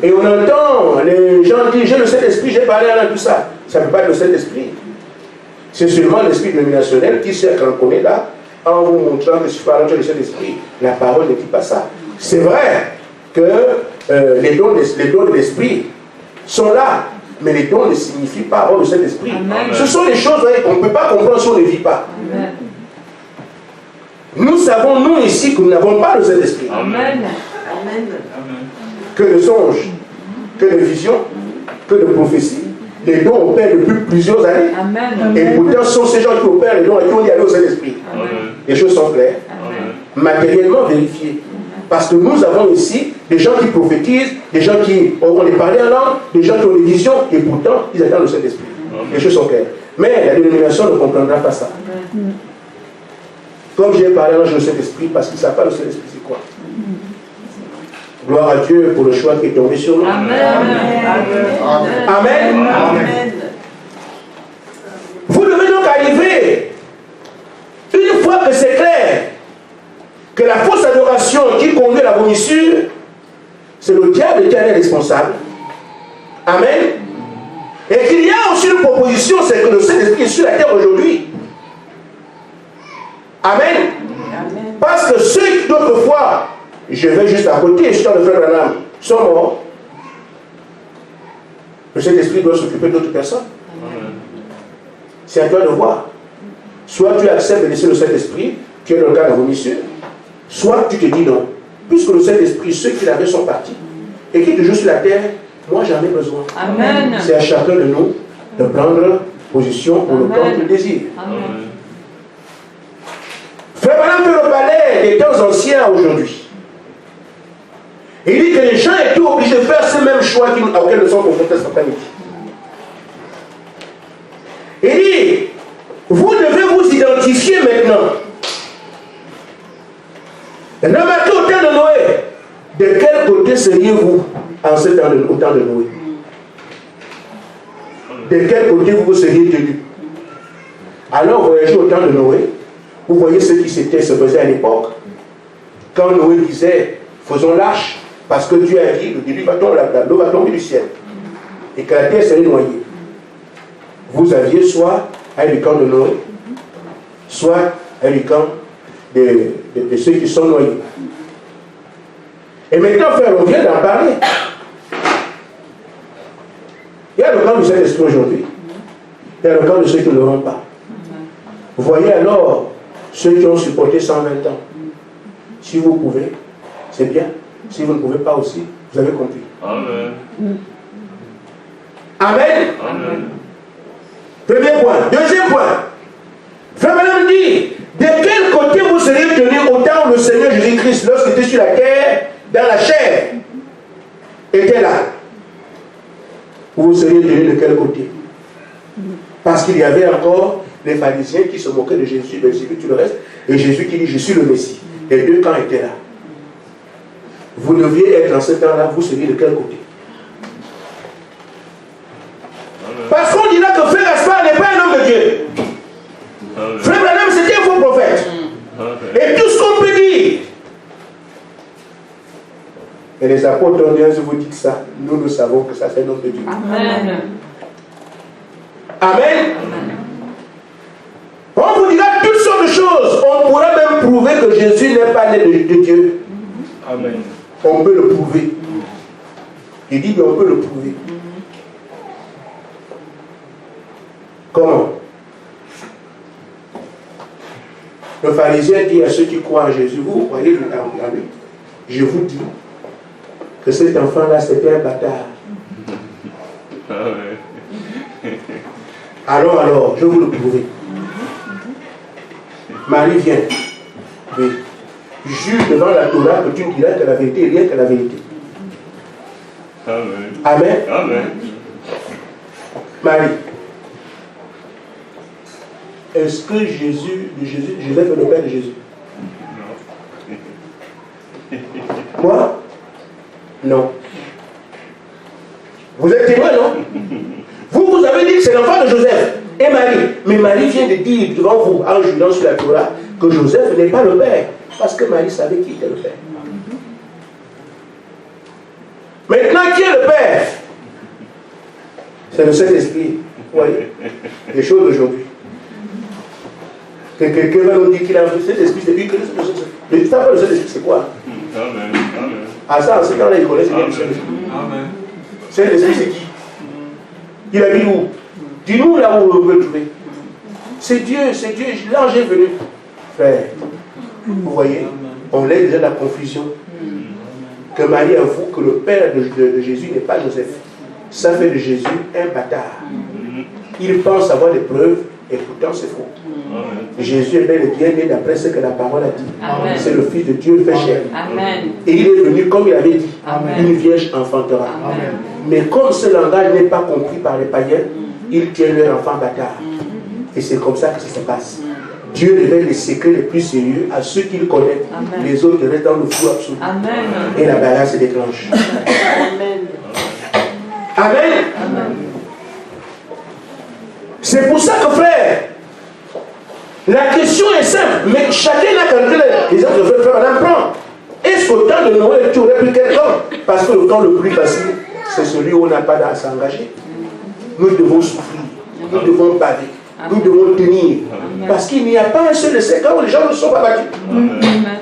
Et on entend les gens dire, j'ai le Saint-Esprit, j'ai parlé à tout ça. Ça ne peut pas être le Saint-Esprit. C'est seulement l'esprit dominationnel qui sait qu'on connaît là, en vous montrant que si parlant du Saint-Esprit, la parole ne dit pas ça. C'est vrai que les dons de l'esprit sont là, mais les dons ne signifient pas avoir le Saint-Esprit. Ce sont des choses qu'on ne peut pas comprendre si on ne vit pas.
Amen.
Nous savons, nous ici, que nous n'avons pas le Saint-Esprit.
Amen.
Amen.
Que de songes, que de visions, que de prophéties. Les dons opèrent depuis plusieurs années.
Amen.
Et pourtant, ce sont ces gens qui opèrent les dons et qui ont dit aller au Saint-Esprit. Les choses sont claires. Matériellement vérifiées. Parce que nous avons ici des gens qui prophétisent, des gens qui ont des parlé en langue, des gens qui ont des visions, et pourtant, ils attendent le Saint-Esprit. Les choses sont claires. Mais la dénomination ne comprendra pas ça. Comme j'ai parlé en langue du Saint-Esprit, parce qu'ils ne savent pas le Saint-Esprit, c'est quoi. Gloire à Dieu pour le choix qui est tombé sur nous.
Amen.
Amen.
Amen. Amen.
Vous devez donc arriver, une fois que c'est clair, que la fausse adoration qui conduit à la vomissure, c'est le diable qui en est responsable. Amen. Et qu'il y a aussi une proposition, c'est que le Saint-Esprit est sur la terre aujourd'hui. Amen.
Amen.
Parce que ceux qui d'autrefois, je vais juste à côté, je suis dans le frère Branham, sont morts. Le Saint-Esprit doit s'occuper d'autres personnes. C'est à toi de voir. Soit tu acceptes de laisser le Saint-Esprit, qui est dans le cas de la vomissure, soit tu te dis non. Puisque le Saint-Esprit, ceux qui l'avaient sont partis, et qui toujours sur la terre, moi j'en ai besoin.
Amen.
C'est à chacun de nous de prendre position pour le temps qu'il désire.
Amen.
Frère Branham fait le palais des temps anciens aujourd'hui. Il dit que les gens étaient obligés de faire ce même choix auxquels nous sommes confrontés cet après-midi. Il dit, vous devez vous identifier maintenant. Remarquez au temps de Noé, de quel côté seriez-vous en ce temps au temps de Noé? De quel côté vous seriez tenu? Alors voyagez au temps de Noé, vous voyez ce qui se faisait à l'époque. Quand Noé disait, faisons l'arche, parce que Dieu a dit, l'eau va tomber du ciel, et que la terre serait noyée. Vous aviez soit un camp de Noé, soit un camp de ceux qui sont noyés. Et maintenant, frère, on vient d'en parler. Il y a le camp du Saint-Esprit aujourd'hui. Il y a le camp de ceux qui ne l'auront pas. Vous voyez alors ceux qui ont supporté 120 ans. Si vous pouvez, c'est bien. Si vous ne pouvez pas aussi, vous avez compris.
Amen.
Amen.
Amen.
Premier point. Deuxième point. Frère Branham dit, de quel côté vous seriez tenu autant le Seigneur Jésus-Christ, lorsqu'il était sur la terre, dans la chair, était là? Vous seriez tenu de quel côté? Parce qu'il y avait encore les pharisiens qui se moquaient de Jésus, Belzébuth, tout le reste, et Jésus qui dit, je suis le Messie. Les deux camps étaient là. Vous deviez être en ce temps-là, vous seriez de quel côté? Parce qu'on dira que Frère Gaspard n'est pas un homme de Dieu. Frère Branham, c'était un faux prophète. Et tout ce qu'on peut dire. Et les apôtres ont dit, je vous dis ça, nous savons que ça c'est un homme de Dieu.
Amen.
Amen. On vous dira toutes sortes de choses. On pourra même prouver que Jésus n'est pas né de Dieu.
Amen.
On peut le prouver. Il dit qu'on peut le prouver. Comment? Le pharisien dit à ceux qui croient en Jésus, vous croyez en lui. Je vous dis que cet enfant-là, c'était un bâtard. Alors, je vais vous le prouver. Marie vient. Oui. Jure devant la Torah que tu ne diras que la vérité et rien que la vérité.
Amen.
Amen.
Amen.
Marie. Est-ce que Joseph est le père de Jésus?
Non.
Moi? Non. Vous êtes témoin, non? Vous avez dit que c'est l'enfant de Joseph et Marie. Mais Marie vient de dire devant vous, en jurant sur la Torah, que Joseph n'est pas le père. Parce que Marie savait qui était le père. Maintenant, qui est le père? C'est le Saint-Esprit. Vous voyez? Les choses d'aujourd'hui. Que quelqu'un va nous dire qu'il a un Saint-Esprit, c'est lui que le Saint-Esprit. Mais tu t'appelles le Saint-Esprit, c'est quoi?
Amen. Amen.
Ah ça, en ce temps-là, il connaît ce qu'est le Saint-Esprit.
Amen.
Saint-Esprit, c'est qui? Il habite où? Dis-nous là où on veut le trouver. C'est Dieu, l'ange est venu. Frère, vous voyez, on laisse déjà la confusion. Que Marie avoue que le père de Jésus n'est pas Joseph. Ça fait de Jésus un bâtard. Il pense avoir des preuves et pourtant c'est faux. Jésus est bel et bien né d'après ce que la parole a dit.
Amen.
C'est le Fils de Dieu fait chair.
Amen.
Et il est venu comme il avait dit.
Amen.
Une vierge enfantera.
Amen.
Mais comme ce langage n'est pas compris par les païens, ils tiennent leur enfant bâtard. Et c'est comme ça que ça se passe. Dieu révèle les secrets les plus sérieux à ceux qui le connaissent.
Amen.
Les autres restent dans le flou absolu.
Amen.
Et la bagarre se déclenche.
Amen.
Amen.
Amen.
C'est pour ça que, frère, la question est simple, mais chacun a calculé. Les autres frères, madame, prend. Est-ce qu'au temps de Noël, tu aurais pris quel temps? Parce que le temps le plus facile, c'est celui où on n'a pas à s'engager. Nous devons souffrir, nous devons baver, nous devons tenir. Parce qu'il n'y a pas un seul essai quand les gens ne sont pas battus.
Amen.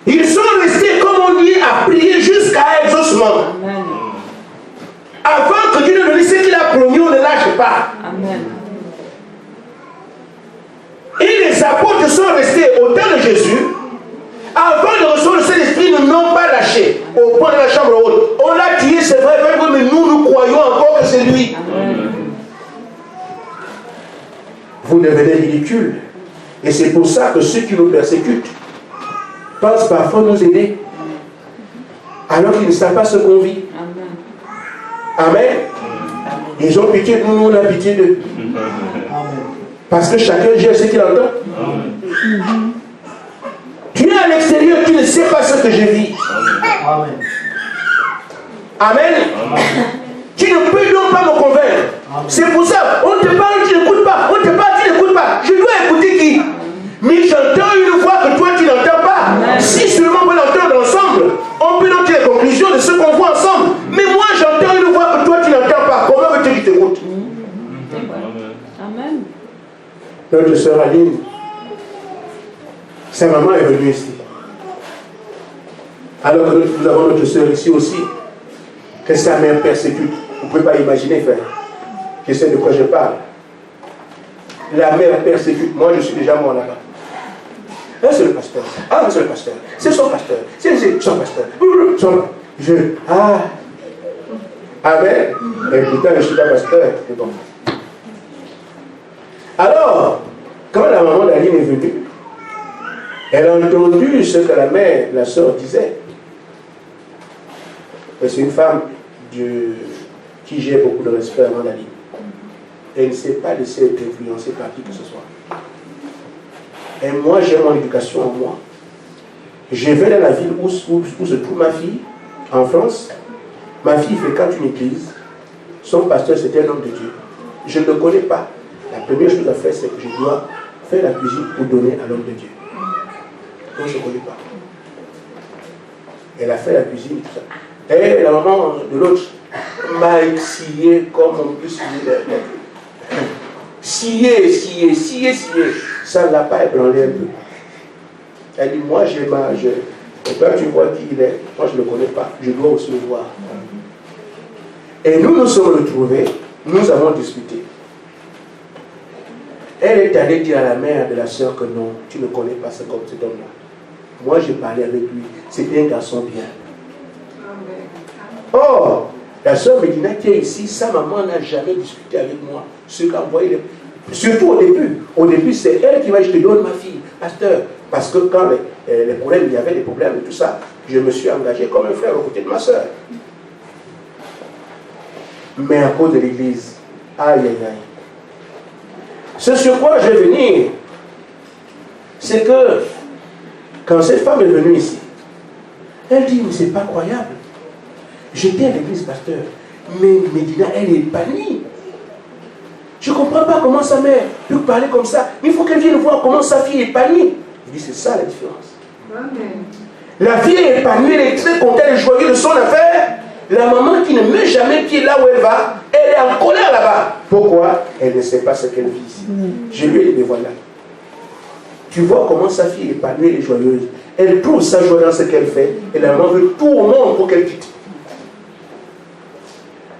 Ils sont restés, comme on dit, à prier jusqu'à exaucement.
Amen.
Avant que Dieu ne donne ce qu'il a promis, on ne lâche pas.
Amen.
Et les apôtres sont restés au temps de Jésus. Avant de recevoir le Saint-Esprit, nous n'ont pas lâché. Au point de la chambre haute. On l'a tué, c'est vrai, mais nous croyons encore que c'est lui.
Amen.
Vous devenez ridicule. Et c'est pour ça que ceux qui nous persécutent pensent parfois nous aider. Alors qu'ils ne savent pas ce qu'on vit.
Amen.
Amen. Ils ont pitié de nous, nous on a pitié d'eux. Parce que chacun gère ce qu'il entend. Tu es à l'extérieur, tu ne sais pas ce que je vis.
Amen.
Amen. Tu ne peux donc pas me convaincre. C'est pour ça, on te parle, tu n'écoutes pas. On te parle, tu n'écoutes pas. Je dois écouter qui? Mais j'entends une voix que toi tu n'entends pas. Si seulement on peut l'entendre ensemble, on peut donc tirer les conclusions de ce qu'on voit ensemble. Mais moi j'entends une voix que toi tu n'entends pas. Comment veux-tu qu'il t'écoute?
Amen.
Notre sœur Aline, sa maman est venue ici. Alors que nous avons notre sœur ici aussi, que sa mère persécute. Vous ne pouvez pas imaginer, frère. Je sais de quoi je parle. La mère persécute. Moi, je suis déjà mort là-bas. Ah, c'est le pasteur. Ah, c'est le pasteur. C'est son pasteur. C'est son pasteur. Amen. Et pourtant, je ne suis pas pasteur. C'est bon. Alors, quand la maman d'Aline est venue, elle a entendu ce que la mère, la sœur disait. Et c'est une femme qui j'ai beaucoup de respect avant d'Aline. Elle ne s'est pas laissée être influencée par qui que ce soit. Et moi, j'ai mon éducation en moi. Je vais dans la ville où se trouve ma fille, en France. Ma fille fréquente une église. Son pasteur, c'était un homme de Dieu. Je ne le connais pas. La première chose à faire, c'est que je dois faire la cuisine pour donner à l'homme de Dieu. Donc, je ne connais pas. Elle a fait la cuisine et tout ça. Et la maman de l'autre m'a scié comme on peut scier. Ça ne l'a pas ébranlé un peu. Elle dit, moi j'ai ma... Et toi tu vois qui il est. Moi je ne le connais pas. Je dois aussi le voir. Et nous nous sommes retrouvés. Nous avons discuté. Elle est allée dire à la mère de la sœur que non, tu ne connais pas cet homme-là. Moi j'ai parlé avec lui. C'était un garçon bien. Or, la sœur Médina qui est ici, sa maman n'a jamais discuté avec moi. Ce qu'a envoyé Surtout au début. Au début, c'est elle qui va dire, je te donne ma fille, pasteur. Parce que quand les problèmes, il y avait des problèmes et tout ça, je me suis engagé comme un frère aux côtés de ma soeur. Mais à cause de l'église, aïe, aïe, aïe. Ce sur quoi je vais venir, c'est que quand cette femme est venue ici, elle dit, mais c'est pas croyable. J'étais à l'église, pasteur, mais Médina, elle est épanouie. Je ne comprends pas comment sa mère peut parler comme ça. Mais il faut qu'elle vienne voir comment sa fille est épanouie. Je dis, c'est ça la différence. Amen. La fille est épanouie, elle est très contente, elle est joyeuse de son affaire. La maman qui ne met jamais pied là où elle va, elle est en colère là-bas. Pourquoi? Elle ne sait pas ce qu'elle vit ici. Je lui ai dit, mais voilà. Tu vois comment sa fille est épanouie, elle est joyeuse. Elle trouve sa joie dans ce qu'elle fait. Et la maman veut tout au monde pour qu'elle quitte.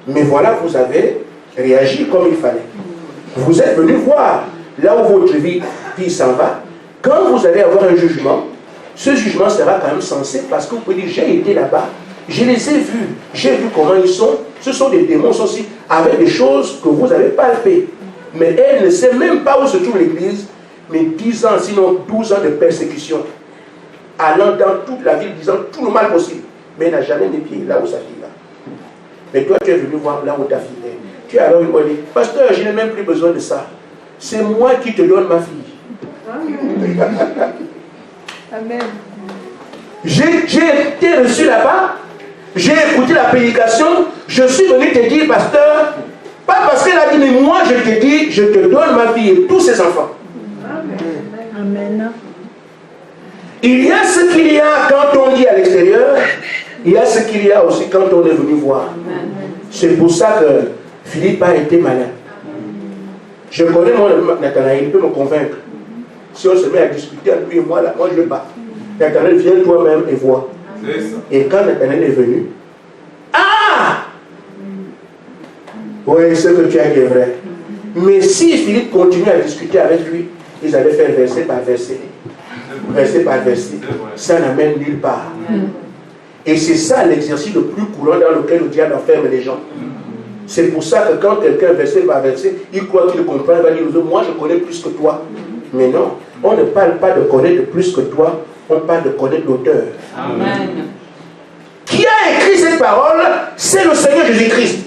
Mais voilà, vous avez réagi comme il fallait. Vous êtes venu voir là où votre vie s'en va. Quand vous allez avoir un jugement, ce jugement sera quand même sensé parce que vous pouvez dire, j'ai été là-bas, je les ai vus, j'ai vu comment ils sont. Ce sont des démons aussi avec des choses que vous avez palpées. Mais elle ne sait même pas où se trouve l'église, mais 10 ans, sinon 12 ans de persécution, allant dans toute la ville, disant tout le mal possible. Mais elle n'a jamais mis pied là où sa fille va. Mais toi, tu es venu voir là où ta fille est. Tu as alors une fois dit, pasteur, je n'ai même plus besoin de ça. C'est moi qui te donne ma fille.
Amen.
J'ai été reçu là-bas, j'ai écouté la prédication, je suis venu te dire, pasteur, pas parce qu'elle a dit, mais moi je te dis, je te donne ma fille et tous ses enfants.
Amen.
Il y a ce qu'il y a quand on dit à l'extérieur, il y a ce qu'il y a aussi quand on est venu voir. C'est pour ça que Philippe a été malin. Je connais mon Nathanaël, il peut me convaincre. Si on se met à discuter entre lui et moi, là, moi je bats. Nathanaël, viens toi-même et vois. Et quand Nathanaël est venu, ah! Oui, ce que tu as dit est vrai. Mais si Philippe continue à discuter avec lui, ils allaient faire verset par verset. Verset par verset. Ça n'amène nulle part. Et c'est ça l'exercice le plus courant dans lequel le diable enferme les gens. C'est pour ça que quand quelqu'un, verset par verset, il croit qu'il comprend, il va dire, moi je connais plus que toi. Mais non, on ne parle pas de connaître plus que toi, on parle de connaître l'auteur.
Amen.
Qui a écrit cette parole? C'est le Seigneur Jésus-Christ.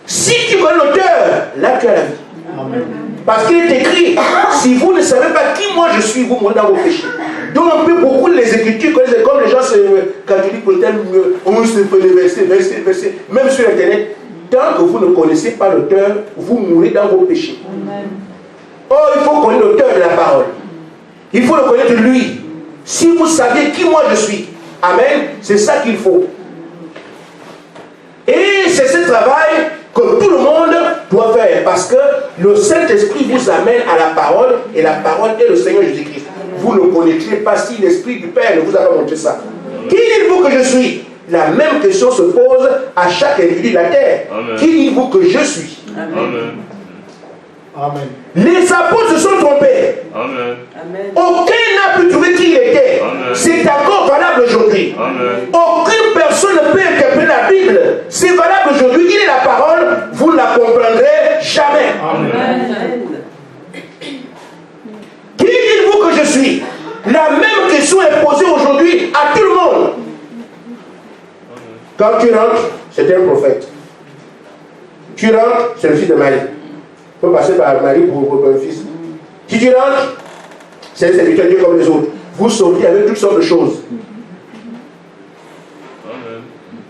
Si tu connais l'auteur, là tu as la vie. Amen. Parce qu'il est écrit, si vous ne savez pas qui moi je suis, vous mourrez dans vos péchés. Donc on peut beaucoup les Écritures, comme les gens catholiques, on se fait les versets, même sur Internet. Tant que vous ne connaissez pas l'auteur, vous mourrez dans vos péchés. Amen. Oh, il faut connaître l'auteur de la parole. Il faut le connaître lui. Si vous saviez qui moi je suis, amen, c'est ça qu'il faut. Et c'est ce travail que tout le monde doit faire, parce que le Saint-Esprit vous amène à la parole, et la parole est le Seigneur Jésus-Christ. Vous ne connaîtrez pas si l'Esprit du Père ne vous a pas montré ça. Qui dites-vous que je suis? La même question se pose à chaque individu de la terre. Amen. Qui dites-vous que je suis?
Amen.
Amen. Les apôtres se sont trompés.
Amen.
Aucun n'a pu trouver qui il était. C'est encore valable aujourd'hui. Aucune personne ne peut interpréter la Bible. C'est valable aujourd'hui. Il est la parole. Vous ne la comprendrez jamais. Amen. Qui dites-vous que je suis? La même question est posée aujourd'hui à tout le monde. Quand tu rentres, c'est un prophète. Tu rentres, c'est le fils de Marie. Il faut passer par Marie pour un fils. Si tu rentres, c'est un serviteur de Dieu comme les autres. Vous sortez avec toutes sortes de choses. Amen.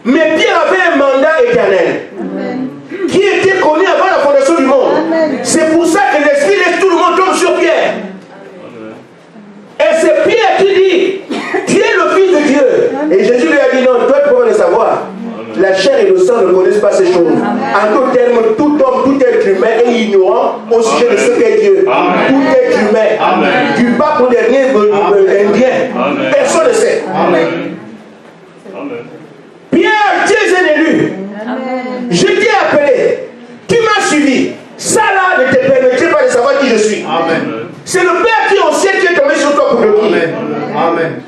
Mais Pierre avait un mandat éternel. Amen. Qui était connu avant la fondation du monde. C'est pour ça que l'Esprit laisse tout le monde tombe sur Pierre. Amen. Et c'est Pierre qui dit, tu es le Fils de Dieu. Amen. Et Jésus lui a dit, non, toi tu peux le savoir. La chair et le sang ne connaissent pas ces choses. En d'autres termes, tout homme, tout être humain est ignorant au sujet de ce qu'est Dieu. Amen. Tout être humain, amen, du pape au dernier indien, personne ne sait. Amen. Pierre, tu es un élu. Amen. Je t'ai appelé. Tu m'as suivi. Ça là ne te permettrait pas de savoir qui je suis. Amen. C'est le Père qui est au ciel qui est tombé sur toi pour le dire. Amen.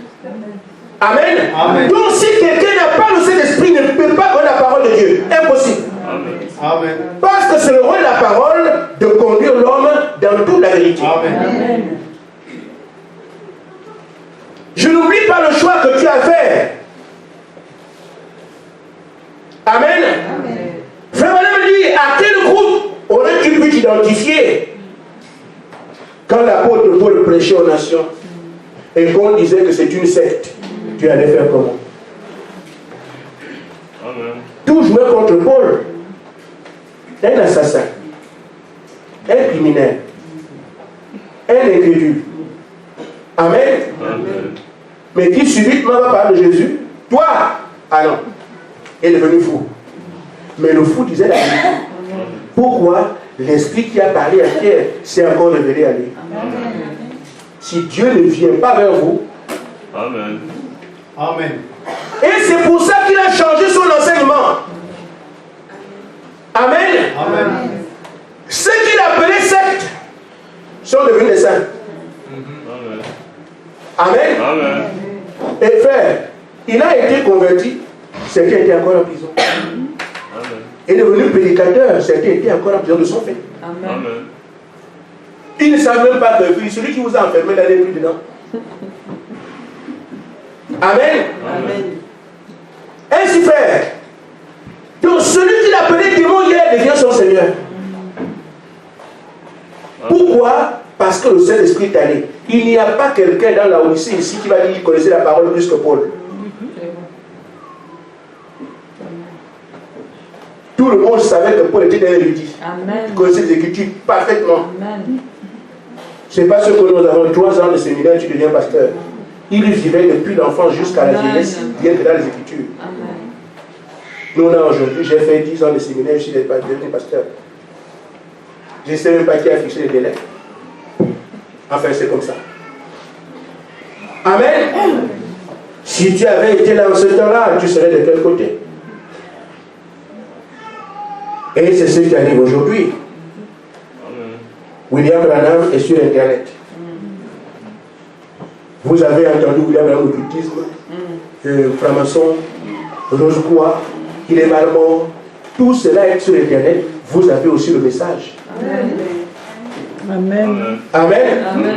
Amen. Amen. Donc si quelqu'un n'a pas le Saint-Esprit, ne peut pas connaître la parole de Dieu. Impossible. Amen. Parce que c'est le rôle de la parole de conduire l'homme dans tout vérité.
Amen.
Je n'oublie pas le choix que tu as fait. Amen. Frère Branham me dit, à quel groupe aurais-tu pu t'identifier quand l'apôtre Paul prêchait aux nations et qu'on disait que c'est une secte? Tu allais faire comment?
Amen.
Tout jouait contre Paul. Un assassin, un criminel, un incrédule. Amen.
Amen.
Mais qui subitement va parler de Jésus? Toi, ah non, est devenu fou. Mais le fou disait la vérité. Pourquoi? L'esprit qui a parlé à Pierre s'est encore révélé à lui. Si Dieu ne vient pas vers vous,
Amen.
Amen.
et c'est pour ça qu'il a changé son enseignement. Amen.
Amen.
Ceux qu'il appelait sectes sont devenus des saints.
Amen.
Amen.
Amen.
Et frère, il a été converti, certains étaient encore en prison.
Amen.
Il est devenu prédicateur, certains étaient encore en prison de son fait.
Amen.
Ils ne savent même pas que celui qui vous a enfermé là n'est plus dedans. Amen.
Amen.
Ainsi frère, donc celui qui l'appelait démon hier devient son Seigneur. Pourquoi? Parce que le Saint-Esprit est allé. Il n'y a pas quelqu'un dans la Odyssée ici qui va dire qu'il connaissait la parole plus que Paul. Tout le monde savait que Paul était un érudit. Il connaissait les Écritures parfaitement. Ce n'est pas ce que nous avons 3 ans de séminaire, tu deviens pasteur. Il vivait depuis l'enfance jusqu'à la jeunesse, bien que dans les Écritures. Nous, on a aujourd'hui, j'ai fait 10 ans de séminaire, je suis devenu pasteur. Je ne sais même pas qui a fixé les délais. Enfin, c'est comme ça. Amen. Si tu avais été là en ce temps-là, tu serais de quel côté? Et c'est ce qui arrive aujourd'hui. William Branham est sur Internet. Vous avez entendu William Branham, l'occultisme, franc-maçon, Rose-Croix, il est mal mort. Tout cela est sur Internet. Vous avez aussi le message.
Amen.
Amen.
Amen.
Amen.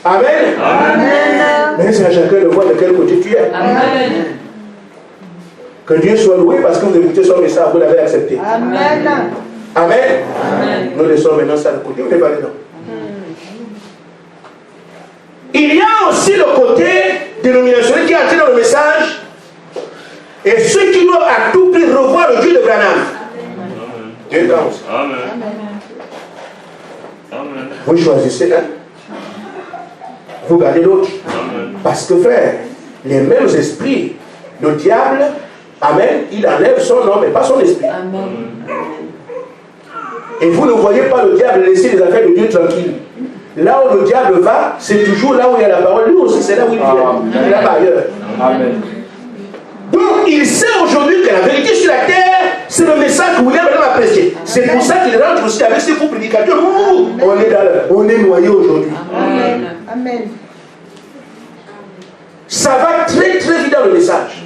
Amen.
Amen.
Mais c'est à chacun de voir de quel côté tu es.
Amen.
Que Dieu soit loué parce que vous écoutez son message, vous l'avez accepté.
Amen.
Amen.
Amen.
Nous laissons maintenant ça de côté. Vous n'êtes pas dedans. Il y a aussi le côté dénominationnel qui est entré dans le message. Et ceux qui doivent à tout prix revoir le Dieu de Branham. Dieu pense.
Amen. Amen.
Vous choisissez un. Vous gardez l'autre.
Amen.
Parce que frère, les mêmes esprits, le diable, amen, il enlève son homme et pas son esprit.
Amen.
Et vous ne voyez pas le diable laisser les affaires de Dieu tranquilles. Là où le diable va, c'est toujours là où il y a la parole. Lui aussi, c'est là où il vient. Il est là-bas ailleurs.
Amen.
Donc, il sait aujourd'hui que la vérité sur la terre, c'est le message que William Branham a prêché. C'est pour ça qu'il rentre aussi avec ses faux prédicateurs. On est noyé aujourd'hui.
Amen.
Amen.
Ça va très très vite dans le message.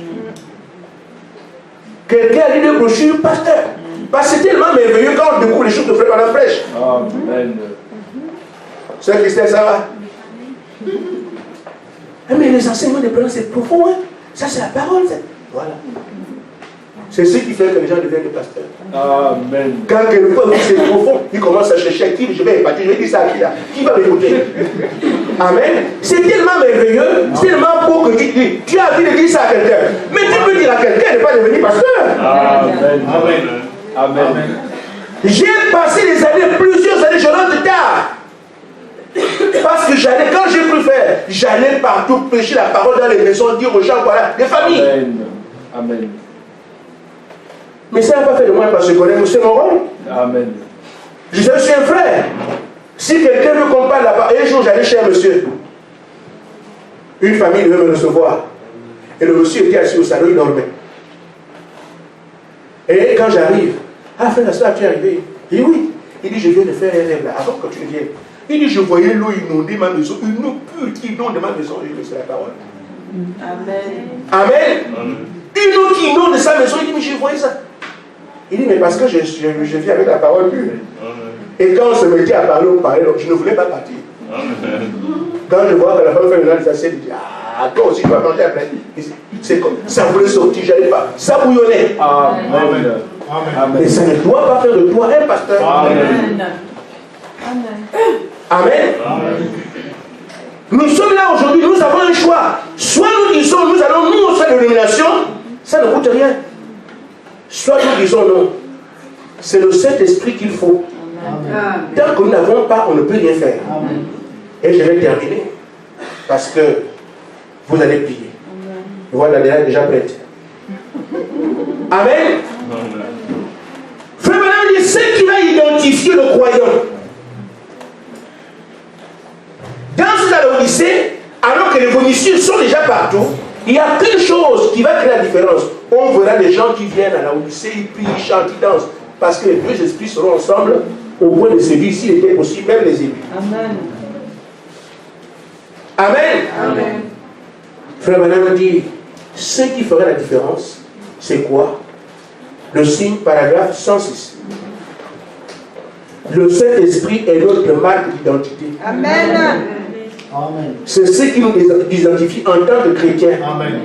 Quelqu'un a lu des brochures, pasteur. Parce que c'est tellement merveilleux quand on découvre les choses de frère Branham prêche.
Amen.
C'est Christelle, ça va? Mais les enseignements de Branham, c'est profond. Hein? Ça, c'est la parole. Voilà. C'est ce qui fait que les gens deviennent des pasteurs.
Amen.
Quand quelqu'un dit c'est profond, il commence à chercher à qui je vais épater. Je vais dire ça à qui là? Qui va m'écouter? Amen. C'est tellement merveilleux, c'est tellement beau que tu dis. Tu as envie de dire ça à quelqu'un. Mais tu peux dire à quelqu'un de ne pas devenir pasteur.
Amen. Amen. Amen.
J'ai passé des années, plusieurs années, je rentre tard. Parce que quand j'ai pu faire, j'allais partout prêcher la parole dans les maisons, dire aux gens, voilà, des familles.
Amen. Amen.
Mais ça n'a pas fait de moi parce que je connais c'est mon rôle.
Amen.
Je suis un frère. Si quelqu'un veut qu'on parle là-bas, un jour j'allais chez un monsieur. Une famille devait me recevoir. Et le monsieur était assis au salon, il dormait. Et quand j'arrive, ah frère, ça tu es arrivé? Il dit oui. Il dit, je viens de faire un rêve là, avant que tu ne viennes. Il dit, je voyais l'eau inonder ma maison, une eau pure qui inonde ma maison. Je dis, c'est la parole.
Amen.
Amen. Une eau qui inonde sa maison. Il dit, mais je voyais ça. Il dit, mais parce que je vis avec la parole pure. Et quand on se mettait à parler, on parlait, donc je ne voulais pas partir. Quand je vois que la femme fait une analyse, elle dit, ah, toi aussi tu vas manger après. C'est comme ça voulait sortir, j'allais pas. Ça bouillonnait.
Amen.
Mais ça ne doit pas faire de toi un pasteur.
Amen.
Amen. Nous sommes là aujourd'hui, nous avons un choix. Soit nous disons, nous allons nous faire de l'illumination, ça ne coûte rien. Soit nous disons non. C'est le Saint-Esprit qu'il faut. Tant que nous n'avons pas, on ne peut rien faire. Et je vais terminer. Parce que vous allez prier. Voilà, elle est déjà prête. Amen. Frère Branham dit, ce qui va identifier le croyant. Dans la Laodicée, alors que les vomissures sont déjà partout, il y a qu'une chose qui va créer la différence. On verra les gens qui viennent à la Laodicée, ils prient, ils chantent, ils dansent. Parce que les deux esprits seront ensemble au point de séduire, s'il était possible, même les élus.
Amen.
Amen.
Amen.
Frère Branham dit, ce qui ferait la différence, c'est quoi? Le signe paragraphe 106. Le Saint-Esprit est notre marque d'identité.
Amen.
C'est ce qui nous identifie en tant que chrétiens.
Amen.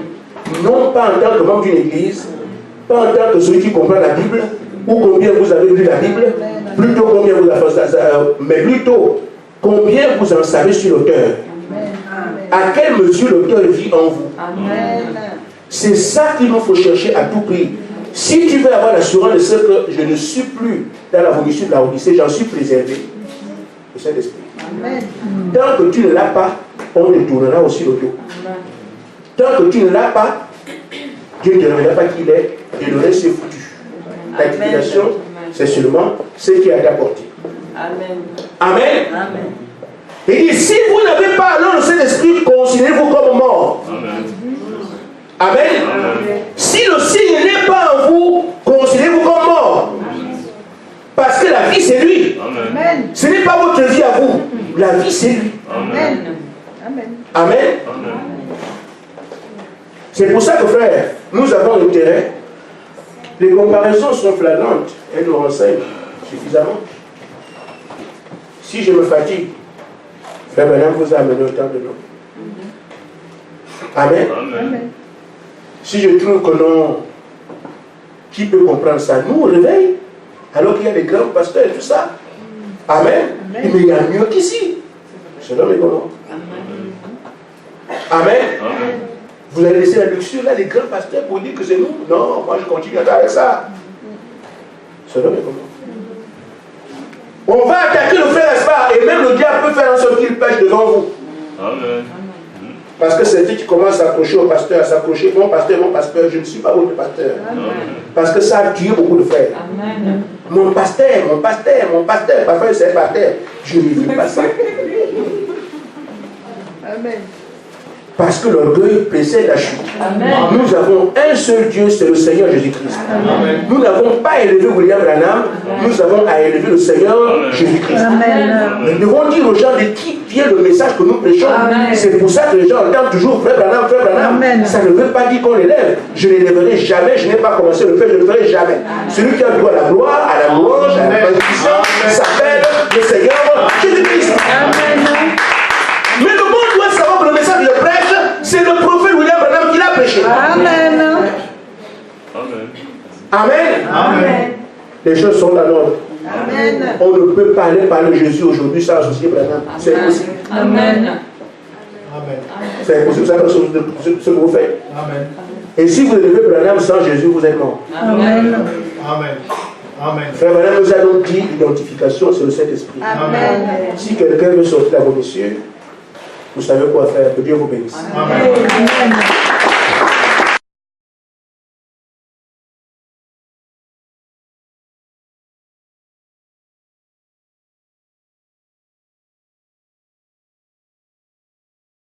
Non pas en tant que membre d'une église, pas en tant que celui qui comprend la Bible, ou combien vous avez lu la Bible, plutôt combien vous avez fait, mais plutôt combien vous en savez sur l'auteur. À quelle mesure l'auteur vit en vous.
Amen.
C'est ça qu'il nous faut chercher à tout prix. Si tu veux avoir l'assurance de ce que je ne suis plus dans la vomissure de la Odyssée, j'en suis préservé. Le Saint-Esprit. Tant que tu ne l'as pas, on te tournera aussi le dos. Tant que tu ne l'as pas, Dieu ne te révélera pas qui il est, et le reste c'est foutu. L'activation, c'est seulement ce qui a été apporté.
Amen.
Amen.
Amen.
Il dit, si vous n'avez pas alors le Saint-Esprit, considérez-vous comme mort. Amen.
Amen.
Si le signe n'est pas en vous, considérez-vous comme mort. Parce que la vie, c'est lui.
Amen.
Ce n'est pas votre vie à vous. La vie, c'est lui.
Amen. Amen.
Amen. C'est pour ça que, frère, nous avons intérêt. Les comparaisons sont flagrantes. Elles nous renseignent suffisamment. Si je me fatigue, frère Branham vous a amené autant de nous. Amen.
Amen.
Si je trouve que non, qui peut comprendre ça? Nous, on réveille. Alors qu'il y a des grands pasteurs et tout ça. Amen. Mais il y a mieux qu'ici. C'est l'homme et comment. Amen. Vous allez laisser la luxure là, les grands pasteurs pour dire que c'est nous. Non, moi je continue avec ça. C'est l'homme et comment. On va attaquer le frère Aspar et même le diable peut faire en sorte qu'il pêche devant vous. Amen. Parce que c'est lui qui commence à s'accrocher au pasteur, à s'accrocher. Mon pasteur, je ne suis pas votre pasteur. Amen. Parce que ça a tué beaucoup de frères. Amen. Mon pasteur. Parfois c'est par terre. Je ne veux pas ça.
Amen.
Parce que l'orgueil précède la chute.
Amen.
Nous avons un seul Dieu, c'est le Seigneur Jésus-Christ. Nous n'avons pas élevé William Branham, nous avons à élever le Seigneur Jésus-Christ. Nous devons dire aux gens de qui vient le message que nous prêchons. C'est pour ça que les gens entendent toujours frère Branham, frère Branham. Ça ne veut pas dire qu'on l'élève. Je ne l'élèverai jamais, je n'ai pas commencé à le faire, je ne le ferai jamais. Celui qui a droit à la gloire, à la louange, à la bénédiction, s'appelle le Seigneur Jésus-Christ. Mais le monde doit savoir que le message que je prêche, c'est le prophète William Branham qui l'a prêché.
Amen.
Amen. Amen. Les choses sont dans l'ordre.
Amen.
On ne peut pas aller parler de Jésus aujourd'hui sans associer Branham. C'est impossible.
Amen.
C'est impossible, c'est ce que vous faites.
Amen.
Et si vous élevez Branham sans Jésus, vous êtes mort.
Amen.
Amen. Amen.
Frère Branham nous a donc dit l'identification, c'est le Saint-Esprit.
Amen.
Si quelqu'un veut sortir la vos messieurs, vous savez quoi faire. Que Dieu vous bénisse.
Amen.